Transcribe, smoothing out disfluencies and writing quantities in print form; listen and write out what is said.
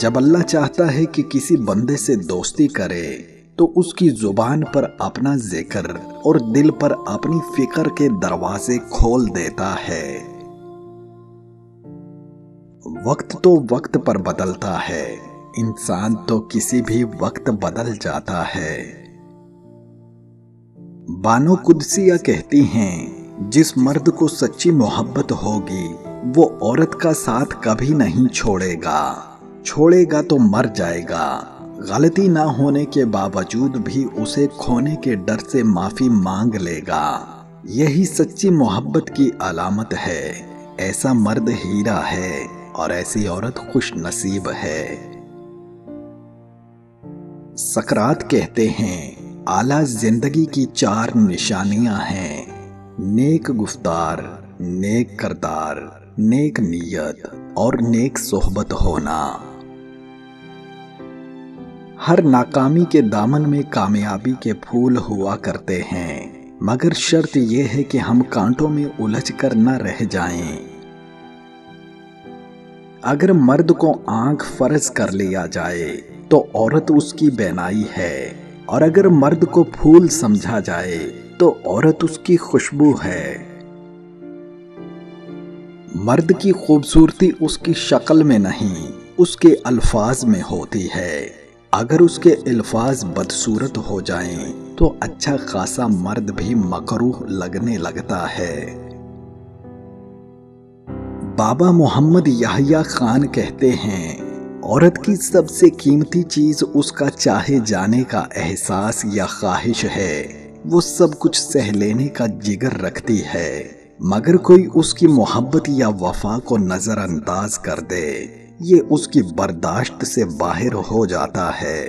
جب اللہ چاہتا ہے کہ کسی بندے سے دوستی کرے تو اس کی زبان پر اپنا ذکر اور دل پر اپنی فکر کے دروازے کھول دیتا ہے۔ وقت تو وقت پر بدلتا ہے، انسان تو کسی بھی وقت بدل جاتا ہے۔ بانو قدسیہ کہتی ہیں، جس مرد کو سچی محبت ہوگی وہ عورت کا ساتھ کبھی نہیں چھوڑے گا، چھوڑے گا تو مر جائے گا۔ غلطی نہ ہونے کے باوجود بھی اسے کھونے کے ڈر سے معافی مانگ لے گا۔ یہی سچی محبت کی علامت ہے۔ ایسا مرد ہیرا ہے اور ایسی عورت خوش نصیب ہے۔ سقراط کہتے ہیں، اعلیٰ زندگی کی 4 نشانیاں ہیں: نیک گفتار، نیک کردار، نیک نیت اور نیک صحبت ہونا۔ ہر ناکامی کے دامن میں کامیابی کے پھول ہوا کرتے ہیں، مگر شرط یہ ہے کہ ہم کانٹوں میں الجھ کر نہ رہ جائیں۔ اگر مرد کو آنکھ فرض کر لیا جائے تو عورت اس کی بینائی ہے، اور اگر مرد کو پھول سمجھا جائے تو عورت اس کی خوشبو ہے۔ مرد کی خوبصورتی اس کی شکل میں نہیں، اس کے الفاظ میں ہوتی ہے۔ اگر اس کے الفاظ بدصورت ہو جائیں تو اچھا خاصا مرد بھی مکروہ لگنے لگتا ہے۔ بابا محمد یحییٰ خان کہتے ہیں، عورت کی سب سے قیمتی چیز اس کا چاہے جانے کا احساس یا خواہش ہے۔ وہ سب کچھ سہ لینے کا جگر رکھتی ہے، مگر کوئی اس کی محبت یا وفا کو نظر انداز کر دے، یہ اس کی برداشت سے باہر ہو جاتا ہے۔